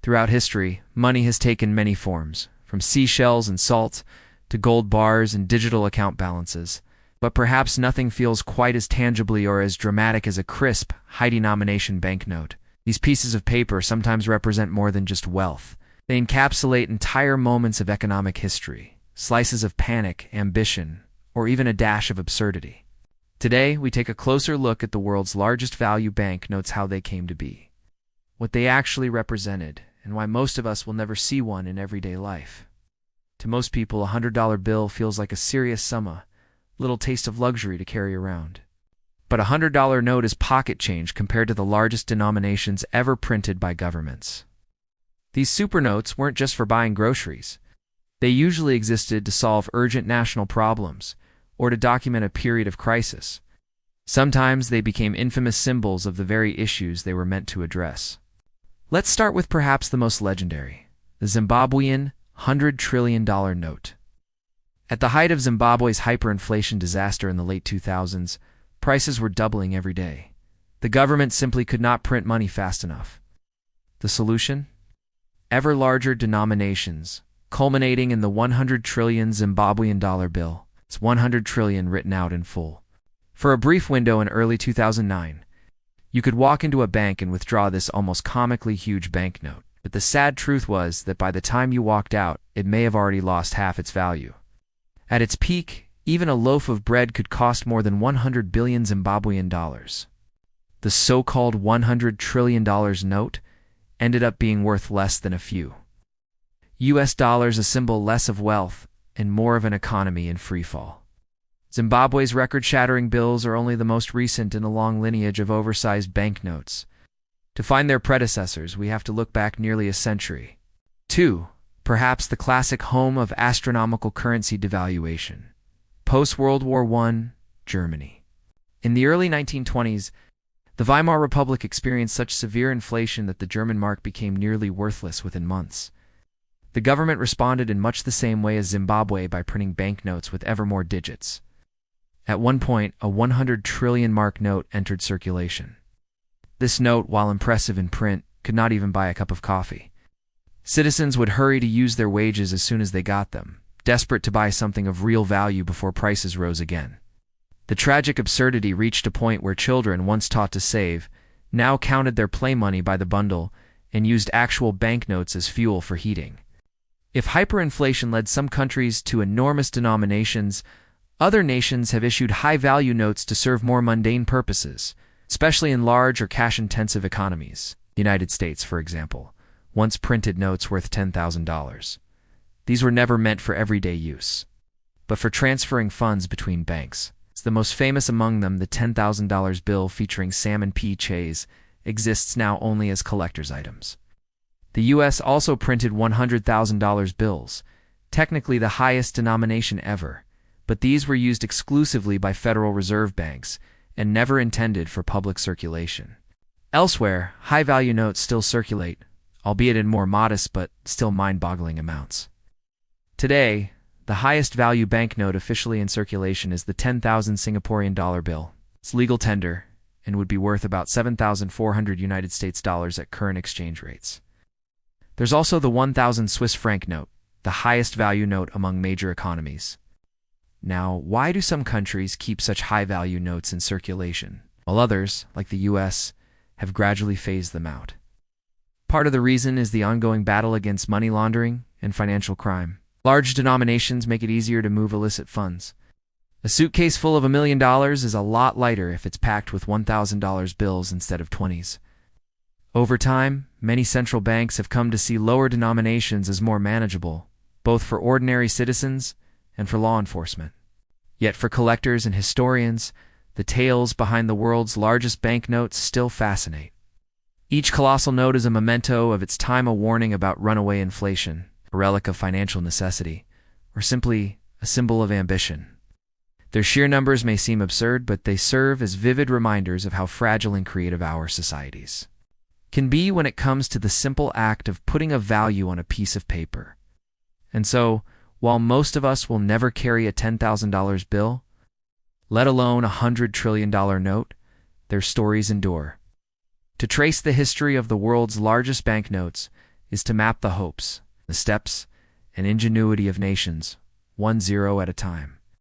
Throughout history, money has taken many forms, from seashells and salt to gold bars and digital account balances. But perhaps nothing feels quite as tangibly or as dramatic as a crisp, high-denomination banknote. These pieces of paper sometimes represent more than just wealth. They encapsulate entire moments of economic history, slices of panic, ambition, or even a dash of absurdity. Today, we take a closer look at the world's largest value banknotes, how they came to be, what they actually represented, and why most of us will never see one in everyday life. To most people, a $100 bill feels like a serious sum, little taste of luxury to carry around. But a $100 note is pocket change compared to the largest denominations ever printed by governments. These super notes weren't just for buying groceries. They usually existed to solve urgent national problems or to document a period of crisis. Sometimes they became infamous symbols of the very issues they were meant to address. Let's start with perhaps the most legendary, the Zimbabwean $100 trillion note. At the height of Zimbabwe's hyperinflation disaster in the late 2000s, prices were doubling every day. The government simply could not print money fast enough. The solution? Ever larger denominations, culminating in the 100 trillion Zimbabwean dollar bill. It's 100 trillion written out in full. For a brief window in early 2009, you could walk into a bank and withdraw this almost comically huge banknote. But the sad truth was that by the time you walked out, it may have already lost half its value. At its peak, even a loaf of bread could cost more than 100 billion Zimbabwean dollars. The so-called $100 trillion note ended up being worth less than a few US dollars, a symbol less of wealth and more of an economy in freefall. Zimbabwe's record-shattering bills are only the most recent in a long lineage of oversized banknotes. To find their predecessors, we have to look back nearly a century. 2. Perhaps the classic home of astronomical currency devaluation. Post-World War I, Germany. In the early 1920s, the Weimar Republic experienced such severe inflation that the German mark became nearly worthless within months. The government responded in much the same way as Zimbabwe by printing banknotes with ever more digits. At one point, a 100 trillion mark note entered circulation. This note, while impressive in print, could not even buy a cup of coffee. Citizens would hurry to use their wages as soon as they got them, desperate to buy something of real value before prices rose again. The tragic absurdity reached a point where children, once taught to save, now counted their play money by the bundle and used actual banknotes as fuel for heating. If hyperinflation led some countries to enormous denominations, other nations have issued high-value notes to serve more mundane purposes, especially in large or cash-intensive economies. The United States, for example, once printed notes worth $10,000. These were never meant for everyday use, but for transferring funds between banks. It's the most famous among them, the $10,000 bill featuring Sam and P. Chase, exists now only as collector's items. The U.S. also printed $100,000 bills, technically the highest denomination ever, but these were used exclusively by Federal Reserve banks and never intended for public circulation. Elsewhere, high-value notes still circulate, albeit in more modest but still mind-boggling amounts. Today, the highest value banknote officially in circulation is the 10,000 Singaporean dollar bill. It's legal tender and would be worth about 7,400 United States dollars at current exchange rates. There's also the 1,000 Swiss franc note, the highest value note among major economies. Now, why do some countries keep such high-value notes in circulation, while others, like the U.S., have gradually phased them out? Part of the reason is the ongoing battle against money laundering and financial crime. Large denominations make it easier to move illicit funds. A suitcase full of $1 million is a lot lighter if it's packed with $1,000 bills instead of 20s. Over time, many central banks have come to see lower denominations as more manageable, both for ordinary citizens and for law enforcement. Yet for collectors and historians, the tales behind the world's largest banknotes still fascinate. Each colossal note is a memento of its time, a warning about runaway inflation, a relic of financial necessity, or simply a symbol of ambition. Their sheer numbers may seem absurd, but they serve as vivid reminders of how fragile and creative our societies can be when it comes to the simple act of putting a value on a piece of paper. And so, while most of us will never carry a $10,000 bill, let alone a $100 trillion note, their stories endure. To trace the history of the world's largest banknotes, is to map the hopes, the steps, and ingenuity of nations, 1 0 at a time.